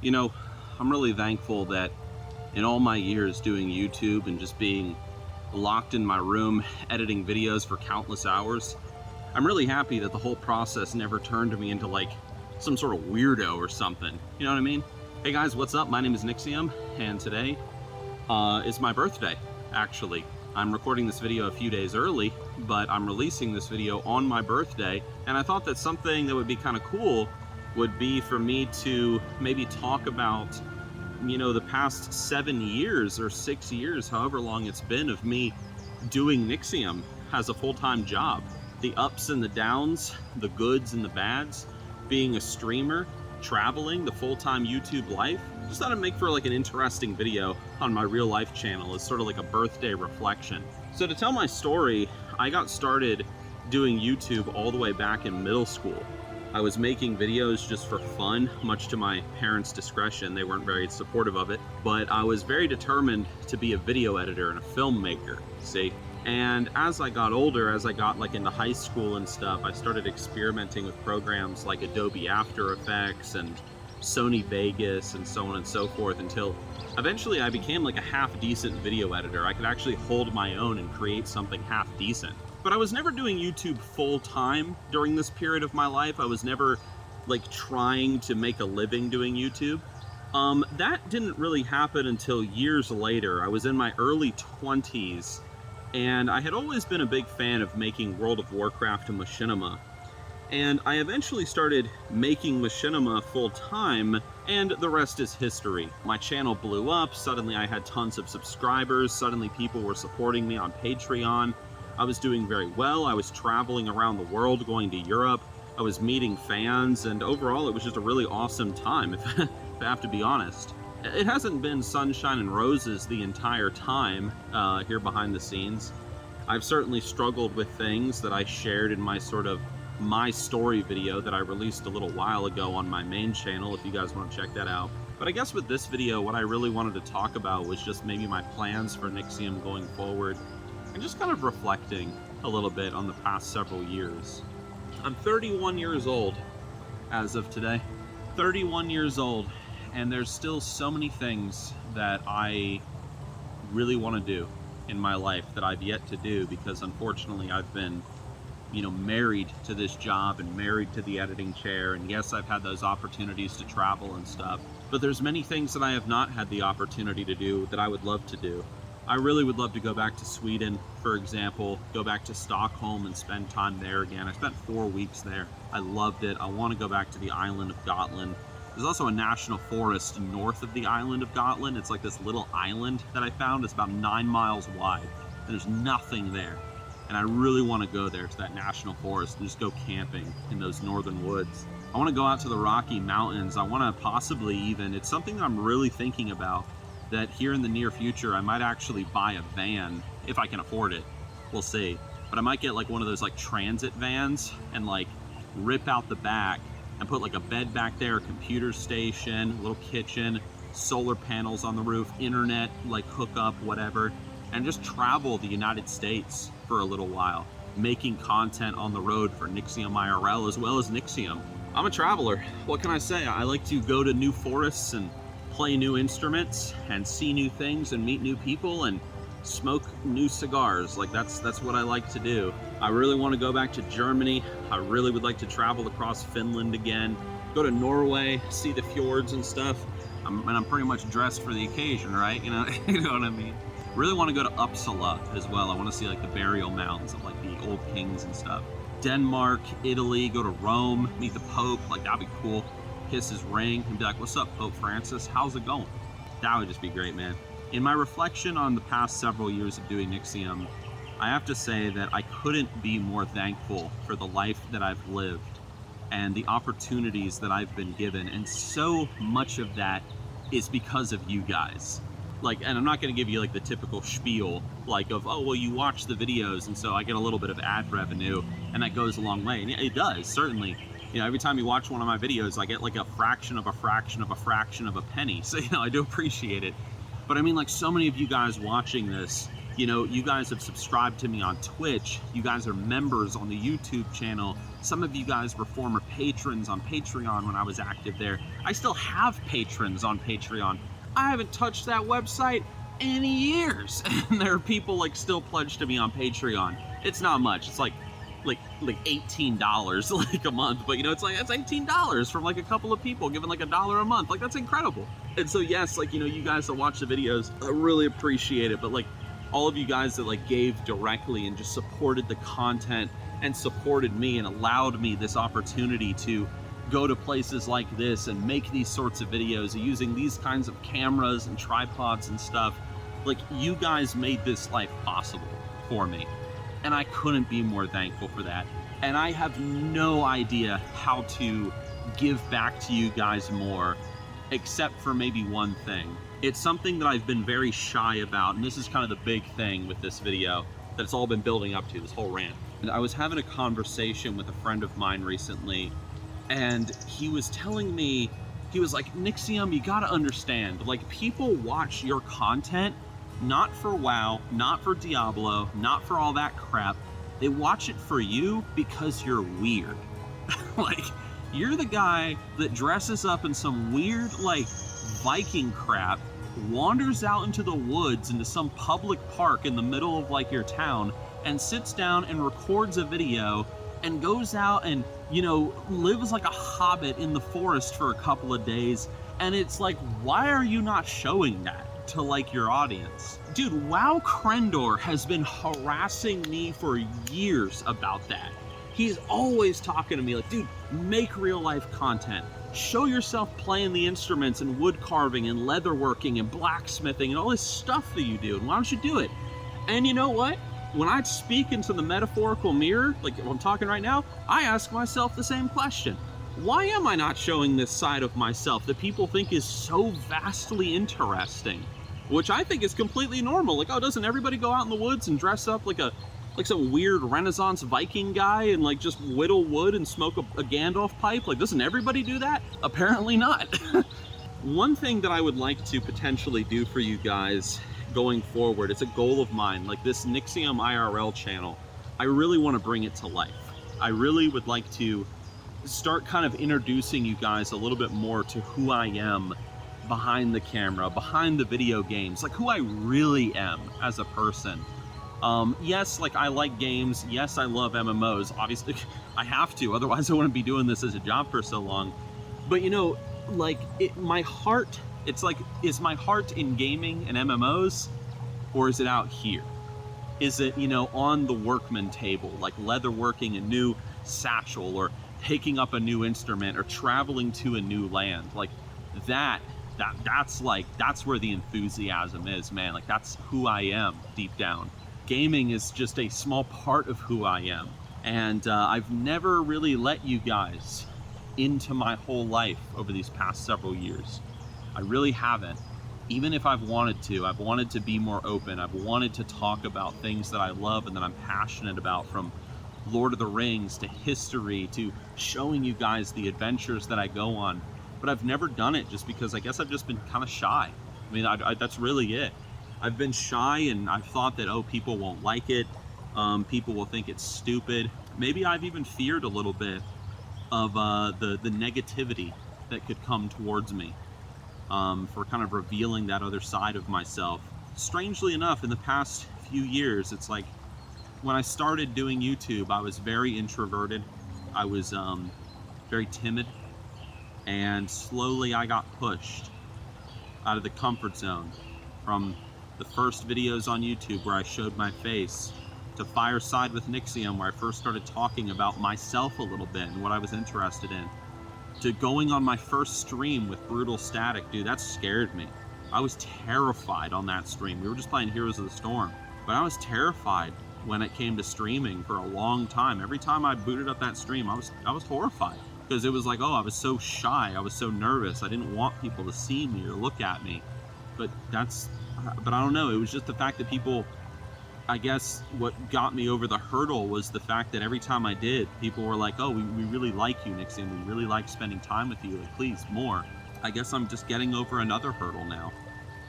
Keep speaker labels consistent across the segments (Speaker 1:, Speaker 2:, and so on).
Speaker 1: You know, I'm really thankful that in all my years doing YouTube and just being locked in my room editing videos for countless hours, I'm really happy that the whole process never turned me into like some sort of weirdo or something. You know what I mean? Hey guys, what's up? My name is Nixxiom, and today is my birthday, actually. I'm recording this video a few days early, but I'm releasing this video on my birthday, and I thought that something that would be kind of cool would be for me to maybe talk about, you know, the past 7 years or 6 years, however long it's been, of me doing Nixxiom as a full-time job. The ups and the downs, the goods and the bads, being a streamer, traveling, the full-time YouTube life. Just thought it'd make for like an interesting video on my real life channel. It's sort of like a birthday reflection. So to tell my story, I got started doing YouTube all the way back in middle school. I was making videos just for fun, much to my parents' discretion. They weren't very supportive of it, but I was very determined to be a video editor and a filmmaker, see? And as I got older, as I got like into high school and stuff, I started experimenting with programs like Adobe After Effects and Sony Vegas and so on and so forth, until eventually I became like a half-decent video editor. I could actually hold my own and create something half-decent. But I was never doing YouTube full-time during this period of my life. I was never like trying to make a living doing YouTube. That didn't really happen until years later. I was in my early 20s, and I had always been a big fan of making World of Warcraft and Machinima. And I eventually started making Machinima full-time, and the rest is history. My channel blew up, suddenly I had tons of subscribers, suddenly people were supporting me on Patreon. I was doing very well, I was traveling around the world, going to Europe, I was meeting fans, and overall it was just a really awesome time, if I have to be honest. It hasn't been sunshine and roses the entire time here behind the scenes. I've certainly struggled with things that I shared in my sort of My Story video that I released a little while ago on my main channel, if you guys want to check that out. But I guess with this video, what I really wanted to talk about was just maybe my plans for Nixxiom going forward, and just kind of reflecting a little bit on the past several years. I'm 31 years old as of today. 31 years old, and there's still so many things that I really want to do in my life that I've yet to do, because unfortunately I've been, you know, married to this job and married to the editing chair, and yes, I've had those opportunities to travel and stuff, but there's many things that I have not had the opportunity to do that I would love to do. I really would love to go back to Sweden, for example, go back to Stockholm and spend time there again. I spent 4 weeks there. I loved it. I want to go back to the island of Gotland. There's also a national forest north of the island of Gotland. It's like this little island that I found. It's about 9 miles wide, and there's nothing there. And I really want to go there to that national forest and just go camping in those northern woods. I want to go out to the Rocky Mountains. I want to possibly even, it's something that I'm really thinking about, that here in the near future I might actually buy a van if I can afford it. We'll see. But I might get like one of those like transit vans and like rip out the back and put like a bed back there, a computer station, a little kitchen, solar panels on the roof, internet like hookup, whatever, and just travel the United States for a little while, making content on the road for Nixxiom IRL as well as Nixxiom. I'm a traveler. What can I say? I like to go to new forests and play new instruments and see new things and meet new people and smoke new cigars. Like that's what I like to do. I really want to go back to Germany. I really would like to travel across Finland again, go to Norway, see the fjords and stuff. And I'm pretty much dressed for the occasion, right? You know, you know what I mean? Really want to go to Uppsala as well. I want to see like the burial mounds of like the old kings and stuff. Denmark, Italy, go to Rome, meet the Pope. Like that'd be cool. Kiss his ring and be like, what's up, Pope Francis? How's it going? That would just be great, man. In my reflection on the past several years of doing Nixxiom, I have to say that I couldn't be more thankful for the life that I've lived and the opportunities that I've been given. And so much of that is because of you guys. Like, and I'm not going to give you like the typical spiel, like of, oh, well, you watch the videos and so I get a little bit of ad revenue and that goes a long way. And it does, certainly. You know, every time you watch one of my videos, I get like a fraction of a fraction of a fraction of a penny. So, you know, I do appreciate it. But I mean, like so many of you guys watching this You know, you guys have subscribed to me on Twitch. You guys are members on the YouTube channel. Some of you guys were former patrons on Patreon when I was active there. I still have patrons on Patreon. I haven't touched that website in years. And there are people like still pledged to me on Patreon. It's not much. It's like $18 like a month, but you know, it's $18 from like a couple of people giving like $1 a month. Like, that's incredible. And so yes, like, you know, you guys that watch the videos, I really appreciate it. But like, all of you guys that like gave directly and just supported the content and supported me and allowed me this opportunity to go to places like this and make these sorts of videos using these kinds of cameras and tripods and stuff, like, you guys made this life possible for me. And I couldn't be more thankful for that. And I have no idea how to give back to you guys more, except for maybe one thing. It's something that I've been very shy about, and this is kind of the big thing with this video that it's all been building up to, this whole rant. And I was having a conversation with a friend of mine recently, and he was telling me, he was like, Nixxiom, you gotta understand, like, people watch your content not for WoW, not for Diablo, not for all that crap. They watch it for you because you're weird. Like, you're the guy that dresses up in some weird, like, Viking crap, wanders out into the woods, into some public park in the middle of, like, your town, and sits down and records a video and goes out and, you know, lives like a hobbit in the forest for a couple of days. And it's like, why are you not showing that to like your audience? Dude, WoW Krendor has been harassing me for years about that. He's always talking to me like, dude, make real life content. Show yourself playing the instruments and wood carving and leatherworking and blacksmithing and all this stuff that you do. And why don't you do it? And you know what? When I speak into the metaphorical mirror, like I'm talking right now, I ask myself the same question. Why am I not showing this side of myself that people think is so vastly interesting? Which I think is completely normal. Like, oh, doesn't everybody go out in the woods and dress up like some weird Renaissance Viking guy and like just whittle wood and smoke a Gandalf pipe? Like, doesn't everybody do that? Apparently not. One thing that I would like to potentially do for you guys going forward, it's a goal of mine, like this Nixxiom IRL channel, I really want to bring it to life. I really would like to start kind of introducing you guys a little bit more to who I am behind the camera, behind the video games, like who I really am as a person. Yes, like I like games. Yes, I love MMOs. Obviously, I have to, otherwise I wouldn't be doing this as a job for so long. But you know, like my heart, it's like, is my heart in gaming and MMOs, or is it out here? Is it, you know, on the workman table, like leatherworking a new satchel, or picking up a new instrument, or traveling to a new land? Like that's where the enthusiasm is, man. Like, that's who I am deep down. Gaming is just a small part of who I am. And I've never really let you guys into my whole life over these past several years. I really haven't. Even if I've wanted to be more open. I've wanted to talk about things that I love and that I'm passionate about, from Lord of the Rings to history to showing you guys the adventures that I go on. But I've never done it just because I guess I've just been kind of shy. I mean, that's really it. I've been shy, and I've thought that, oh, people won't like it. People will think it's stupid. Maybe I've even feared a little bit of the negativity that could come towards me for kind of revealing that other side of myself. Strangely enough, in the past few years, it's like when I started doing YouTube, I was very introverted. I was very timid. And slowly I got pushed out of the comfort zone, from the first videos on YouTube where I showed my face, to Fireside with Nixxiom, where I first started talking about myself a little bit and what I was interested in, to going on my first stream with Brutal Static. Dude, that scared me. I was terrified on that stream. We were just playing Heroes of the Storm, but I was terrified when it came to streaming for a long time. Every time I booted up that stream, I was horrified. Because it was like, oh, I was so shy, I was so nervous, I didn't want people to see me or look at me. But I don't know, it was just the fact that people, I guess what got me over the hurdle was the fact that every time I did, people were like, oh, we really like you, Nixxiom, we really like spending time with you, like, please, more. I guess I'm just getting over another hurdle now.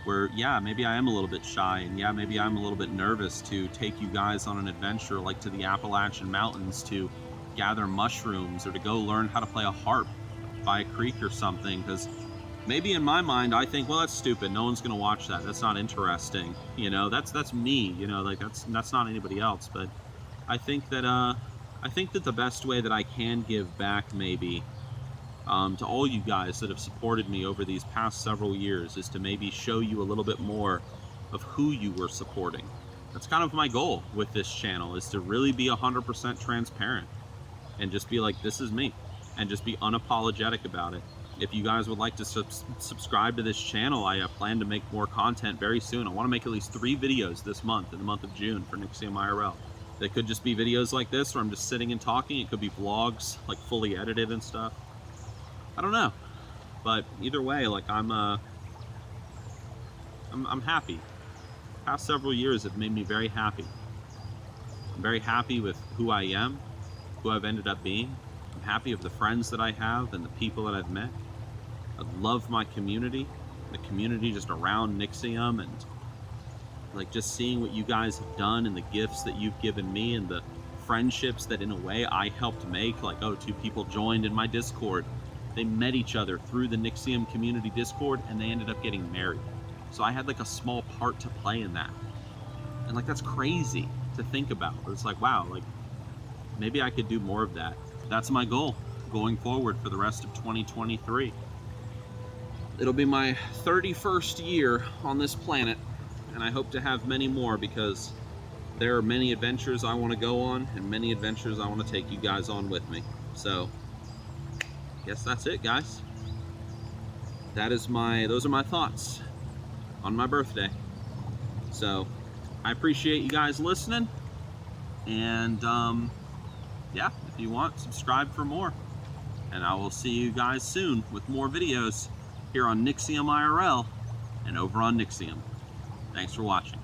Speaker 1: where, yeah, maybe I am a little bit shy, and yeah, maybe I'm a little bit nervous to take you guys on an adventure like to the Appalachian Mountains to gather mushrooms or to go learn how to play a harp by a creek or something, because maybe in my mind I think, well, that's stupid, no one's gonna watch that, that's not interesting, you know, that's me, you know, like that's not anybody else. But I think that the best way that I can give back, maybe, to all you guys that have supported me over these past several years, is to maybe show you a little bit more of who you were supporting. That's kind of my goal with this channel, is to really be 100% transparent and just be like, this is me, and just be unapologetic about it. If you guys would like to subscribe to this channel, I plan to make more content very soon. I want to make at least 3 videos this month, in the month of June, for Nixxiom IRL. They could just be videos like this where I'm just sitting and talking. It could be vlogs, like fully edited and stuff. I don't know, but either way, like I'm happy. Past several years have made me very happy. I'm very happy with who I am, who I've ended up being. I'm happy with the friends that I have and the people that I've met. I love my community, the community just around Nixxiom, and like just seeing what you guys have done and the gifts that you've given me and the friendships that in a way I helped make. Like, oh, 2 people joined in my Discord. They met each other through the Nixxiom community Discord, and they ended up getting married. So I had like a small part to play in that. And like, that's crazy to think about. But it's like, wow, like maybe I could do more of that. That's my goal going forward for the rest of 2023. It'll be my 31st year on this planet, and I hope to have many more, because there are many adventures I want to go on and many adventures I want to take you guys on with me. So guess that's it, guys. Those are my thoughts on my birthday. So I appreciate you guys listening, and yeah, if you want, subscribe for more, and I will see you guys soon with more videos here on Nixxiom IRL and over on Nixxiom. Thanks for watching.